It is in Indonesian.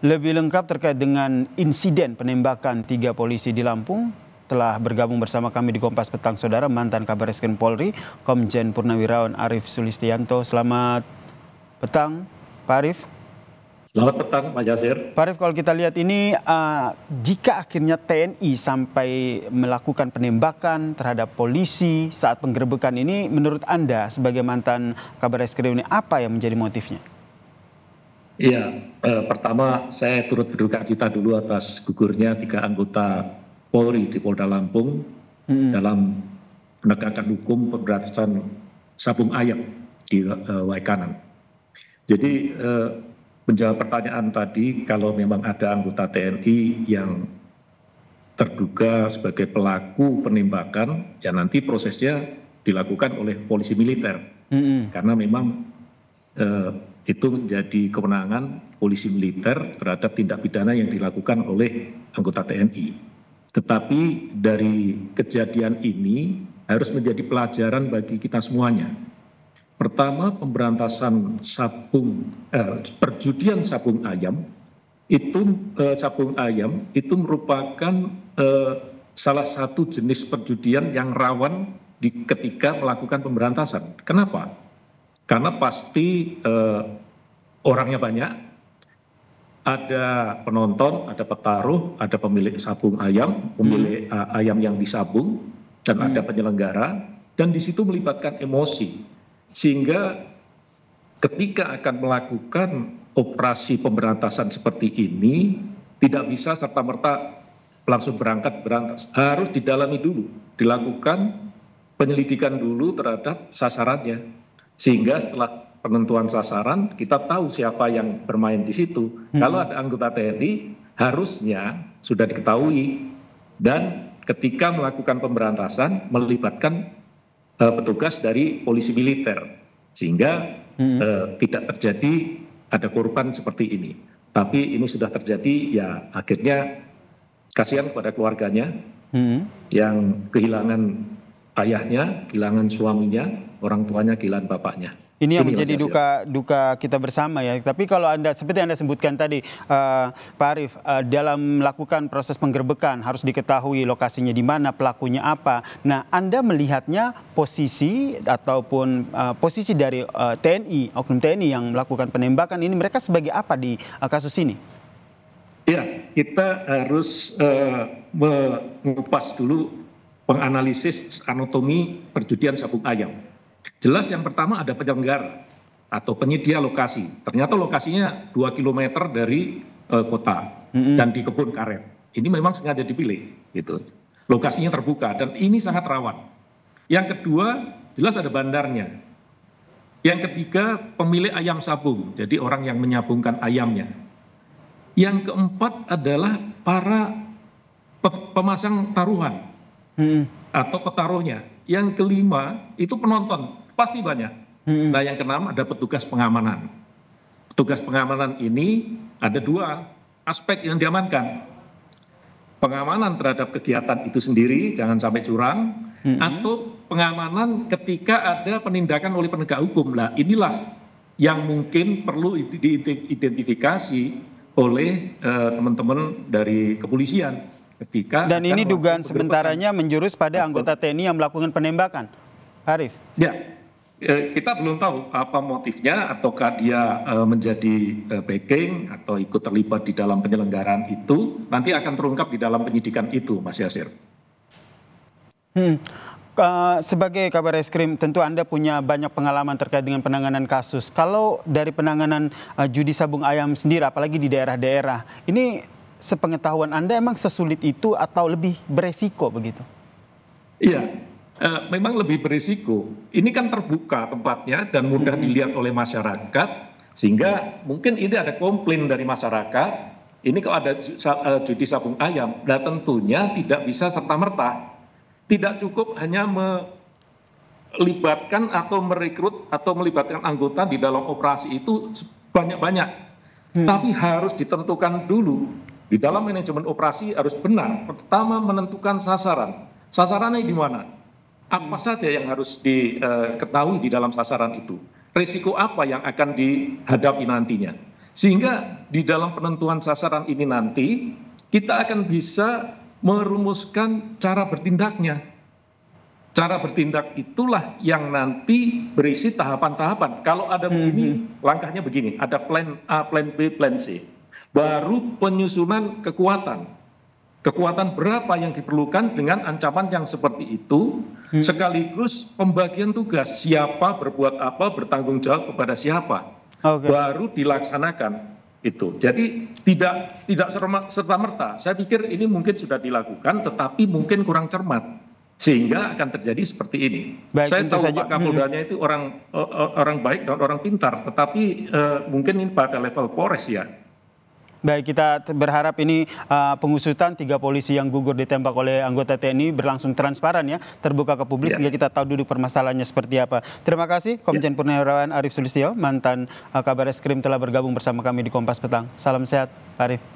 Lebih lengkap terkait dengan insiden penembakan 3 polisi di Lampung, telah bergabung bersama kami di Kompas Petang, Saudara, mantan Kabarreskrim Polri, Komjen Purnawirawan Arief Sulistianto. Selamat petang, Pak Arief. Selamat petang, Pak Jasir. Pak Arief, kalau kita lihat ini, jika akhirnya TNI sampai melakukan penembakan terhadap polisi saat penggerebekan ini, menurut Anda sebagai mantan Kabarreskrim ini, apa yang menjadi motifnya? Iya, pertama saya turut berduka cita dulu atas gugurnya 3 anggota Polri di Polda Lampung dalam penegakan hukum pemberantasan sabung ayam di Waikanan. Jadi menjawab pertanyaan tadi, kalau memang ada anggota TNI yang terduga sebagai pelaku penembakan, ya nanti prosesnya dilakukan oleh polisi militer, karena memang itu menjadi kewenangan polisi militer terhadap tindak pidana yang dilakukan oleh anggota TNI. Tetapi dari kejadian ini harus menjadi pelajaran bagi kita semuanya. Pertama, pemberantasan perjudian sabung ayam itu merupakan salah satu jenis perjudian yang rawan ketika melakukan pemberantasan. Kenapa? Karena pasti orangnya banyak, ada penonton, ada petaruh, ada pemilik sabung ayam, pemilik ayam yang disabung, dan ada penyelenggara, dan di situ melibatkan emosi. Sehingga ketika akan melakukan operasi pemberantasan seperti ini, tidak bisa serta-merta langsung berantas. Harus didalami dulu, dilakukan penyelidikan dulu terhadap sasarannya. Sehingga setelah penentuan sasaran, kita tahu siapa yang bermain di situ. Kalau ada anggota TNI, harusnya sudah diketahui. Dan ketika melakukan pemberantasan, melibatkan petugas dari polisi militer. Sehingga tidak terjadi ada korban seperti ini. Tapi ini sudah terjadi, ya akhirnya kasihan kepada keluarganya yang kehilangan ayahnya, kehilangan suaminya, orang tuanya, kehilangan bapaknya. Ini yang menjadi duka kita bersama ya. Tapi kalau seperti Anda sebutkan tadi, Pak Arief, dalam melakukan proses penggerbekan harus diketahui lokasinya di mana, pelakunya apa. Nah, Anda melihatnya posisi ataupun posisi dari TNI, oknum TNI yang melakukan penembakan ini, mereka sebagai apa di kasus ini? Ya, kita harus mengupas dulu, menganalisis anatomi perjudian sabung ayam. Jelas yang pertama ada penyelenggara atau penyedia lokasi. Ternyata lokasinya 2 km dari kota dan di kebun karet. Ini memang sengaja dipilih, gitu. Lokasinya terbuka dan ini sangat rawan. Yang kedua, jelas ada bandarnya. Yang ketiga, pemilik ayam sabung, jadi orang yang menyabungkan ayamnya. Yang keempat adalah para pemasang taruhan atau petaruhnya. Yang kelima itu penonton, pasti banyak. Nah, yang keenam ada petugas pengamanan. Petugas pengamanan ini ada 2 aspek yang diamankan. Pengamanan terhadap kegiatan itu sendiri, jangan sampai curang, atau pengamanan ketika ada penindakan oleh penegak hukum. Nah, inilah yang mungkin perlu diidentifikasi oleh teman-teman dari kepolisian. Dan ini dugaan sementaranya menjurus pada anggota TNI yang melakukan penembakan, Arief. Ya, kita belum tahu apa motifnya, ataukah dia menjadi backing atau ikut terlibat di dalam penyelenggaraan itu. Nanti akan terungkap di dalam penyidikan itu, Mas Yasir. Sebagai Kabarreskrim, tentu Anda punya banyak pengalaman terkait dengan penanganan kasus. Kalau dari penanganan judi sabung ayam sendiri, apalagi di daerah-daerah, ini sepengetahuan Anda emang sesulit itu atau lebih beresiko begitu? Iya, memang lebih beresiko. Ini kan terbuka tempatnya dan mudah dilihat oleh masyarakat, sehingga mungkin ini ada komplain dari masyarakat. Ini kalau ada judi sabung ayam, nah tentunya tidak bisa serta-merta. Tidak cukup hanya melibatkan atau merekrut atau melibatkan anggota di dalam operasi itu banyak-banyak. Tapi harus ditentukan dulu. Di dalam manajemen operasi harus benar. Pertama, menentukan sasaran. Sasarannya di mana? Apa saja yang harus diketahui di dalam sasaran itu? Risiko apa yang akan dihadapi nantinya? Sehingga di dalam penentuan sasaran ini nanti kita akan bisa merumuskan cara bertindaknya. Cara bertindak itulah yang nanti berisi tahapan-tahapan. Kalau ada begini, langkahnya begini. Ada plan A, plan B, plan C. Baru penyusunan kekuatan. Kekuatan berapa yang diperlukan dengan ancaman yang seperti itu, sekaligus pembagian tugas. Siapa berbuat apa, bertanggung jawab kepada siapa. Baru dilaksanakan itu. Jadi tidak serta-merta. Saya pikir ini mungkin sudah dilakukan, tetapi mungkin kurang cermat, sehingga akan terjadi seperti ini. Baik, saya tahu Pak Kapoldanya itu orang baik dan orang pintar, tetapi mungkin ini pada level Polres ya. Baik, kita berharap ini pengusutan 3 polisi yang gugur ditembak oleh anggota TNI berlangsung transparan ya, terbuka ke publik sehingga kita tahu duduk permasalahannya seperti apa. Terima kasih Komjen Purnawirawan Arief Sulistyo, mantan Kabar Eskrim telah bergabung bersama kami di Kompas Petang. Salam sehat, Pak Arief.